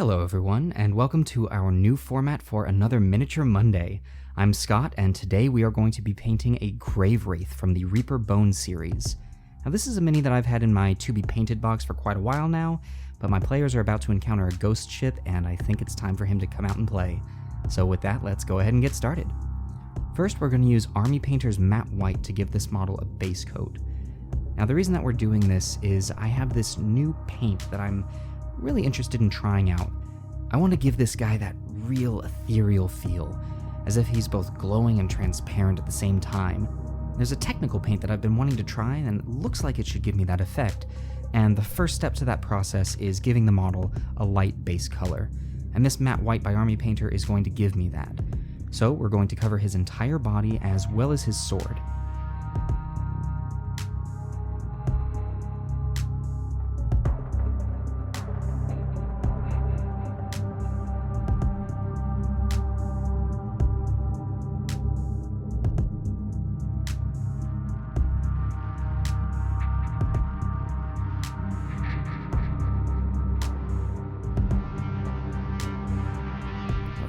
Hello everyone, and welcome to our new format for another Miniature Monday. I'm Scott, and today we are going to be painting a Grave Wraith from the Reaper Bone series. Now this is a mini that I've had in my to-be-painted box for quite a while now, but my players are about to encounter a ghost ship, and I think it's time for him to come out and play. So with that, let's go ahead and get started. First, we're going to use Army Painter's Matte White to give this model a base coat. Now the reason that we're doing this is I have this new paint that I'm really interested in trying out. I want to give this guy that real ethereal feel, as if he's both glowing and transparent at the same time. There's a technical paint that I've been wanting to try, and it looks like it should give me that effect, and the first step to that process is giving the model a light base color, and this Matte White by Army Painter is going to give me that. So we're going to cover his entire body as well as his sword.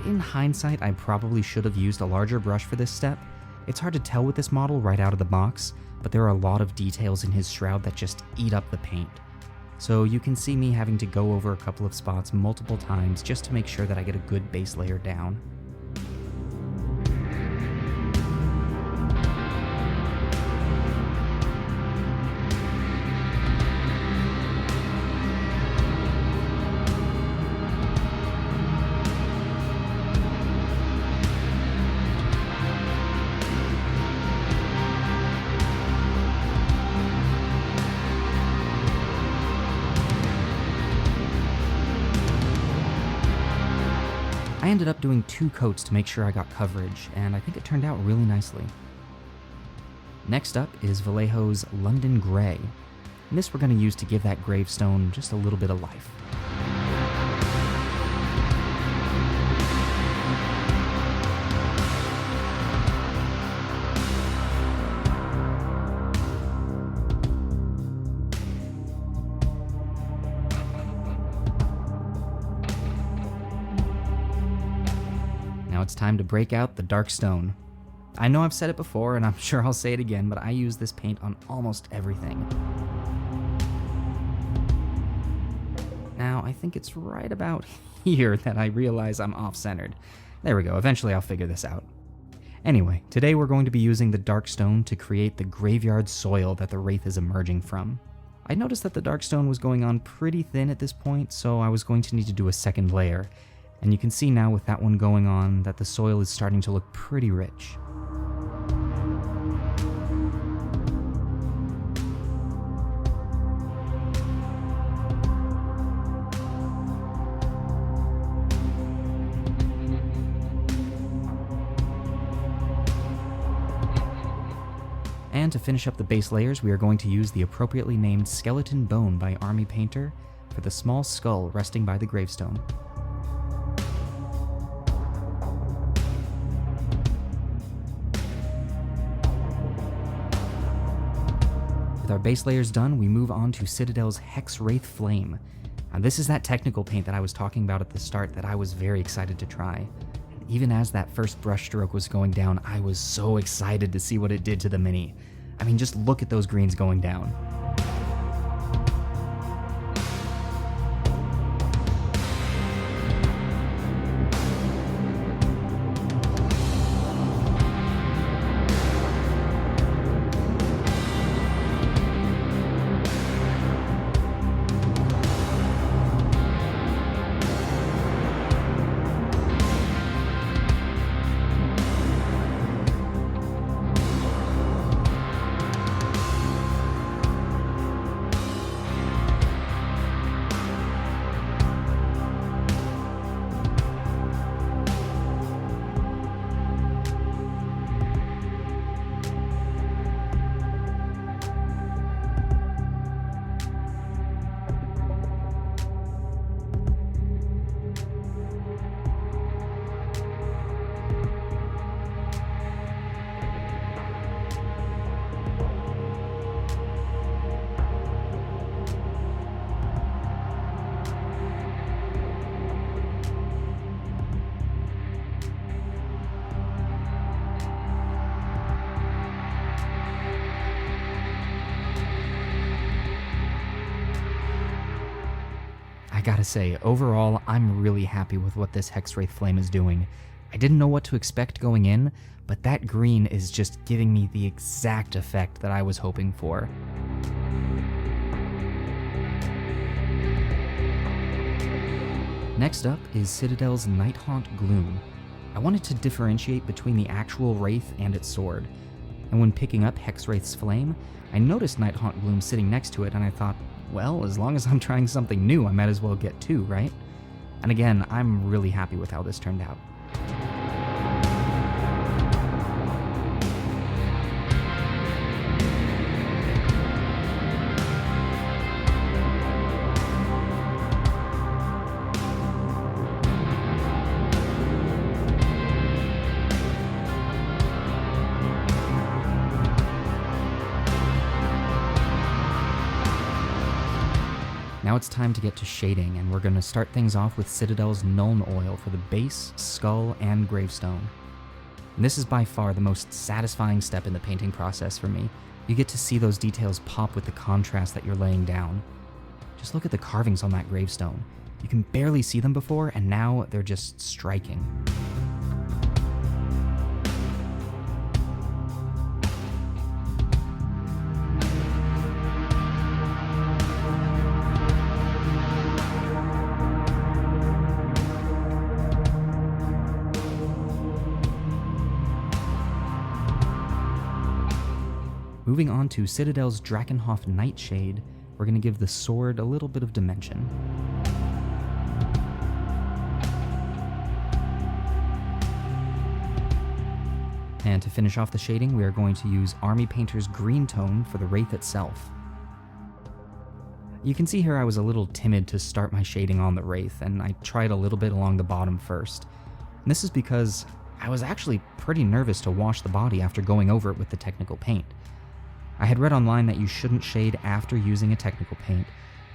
In hindsight, I probably should have used a larger brush for this step. It's hard to tell with this model right out of the box, but there are a lot of details in his shroud that just eat up the paint. So you can see me having to go over a couple of spots multiple times just to make sure that I get a good base layer down. I ended up doing 2 coats to make sure I got coverage, and I think it turned out really nicely. Next up is Vallejo's London Grey, and this we're going to use to give that gravestone just a little bit of life. Now it's time to break out the dark stone. I know I've said it before, and I'm sure I'll say it again, but I use this paint on almost everything. Now, I think it's right about here that I realize I'm off-centered. There we go, eventually I'll figure this out. Anyway, today we're going to be using the dark stone to create the graveyard soil that the Wraith is emerging from. I noticed that the dark stone was going on pretty thin at this point, so I was going to need to do a second layer. And you can see now with that one going on that the soil is starting to look pretty rich. And to finish up the base layers, we are going to use the appropriately named Skeleton Bone by Army Painter for the small skull resting by the gravestone. With our base layers done, we move on to Citadel's Hex Wraith Flame. Now, this is that technical paint that I was talking about at the start that I was very excited to try. And even as that first brush stroke was going down, I was so excited to see what it did to the mini. I mean, just look at those greens going down. gotta say, overall, I'm really happy with what this Hex Wraith Flame is doing. I didn't know what to expect going in, but that green is just giving me the exact effect that I was hoping for. Next up is Citadel's Nighthaunt Gloom. I wanted to differentiate between the actual Wraith and its sword, and when picking up Hexwraith's Flame, I noticed Nighthaunt Gloom sitting next to it, and I thought, well, as long as I'm trying something new, I might as well get two, right? And again, I'm really happy with how this turned out. Now it's time to get to shading, and we're going to start things off with Citadel's Nuln Oil for the base, skull, and gravestone. And this is by far the most satisfying step in the painting process for me. You get to see those details pop with the contrast that you're laying down. Just look at the carvings on that gravestone. You can barely see them before, and now they're just striking. Moving on to Citadel's Drakenhof Nightshade, we're going to give the sword a little bit of dimension. And to finish off the shading, we are going to use Army Painter's green tone for the Wraith itself. You can see here I was a little timid to start my shading on the Wraith, and I tried a little bit along the bottom first. And this is because I was actually pretty nervous to wash the body after going over it with the technical paint. I had read online that you shouldn't shade after using a technical paint,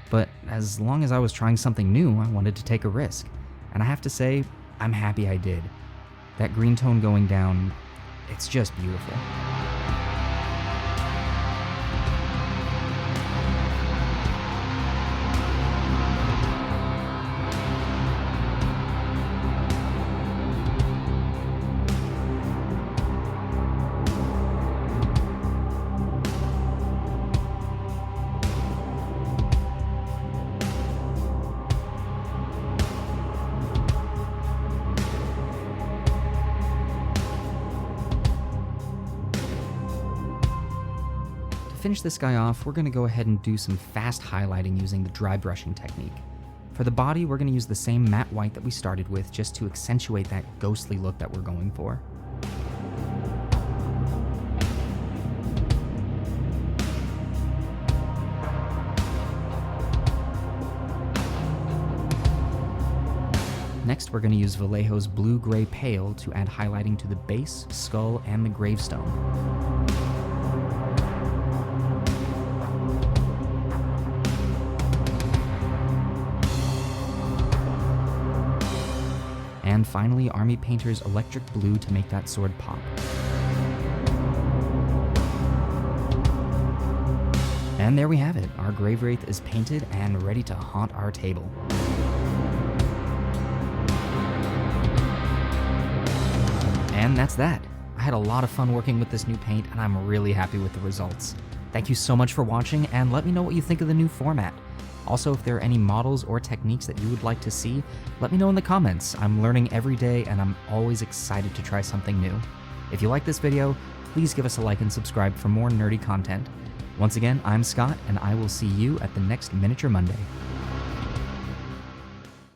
but as long as I was trying something new, I wanted to take a risk. And I have to say, I'm happy I did. That green tone going down, it's just beautiful. To finish this guy off, we're going to go ahead and do some fast highlighting using the dry brushing technique. For the body, we're going to use the same matte white that we started with just to accentuate that ghostly look that we're going for. Next, we're going to use Vallejo's Blue-Gray Pale to add highlighting to the base, skull, and the gravestone. And finally, Army Painter's Electric Blue to make that sword pop. And there we have it. Our Grave Wraith is painted and ready to haunt our table. And that's that. I had a lot of fun working with this new paint, and I'm really happy with the results. Thank you so much for watching, and let me know what you think of the new format. Also, if there are any models or techniques that you would like to see, let me know in the comments. I'm learning every day, and I'm always excited to try something new. If you like this video, please give us a like and subscribe for more nerdy content. Once again, I'm Scott, and I will see you at the next Miniature Monday.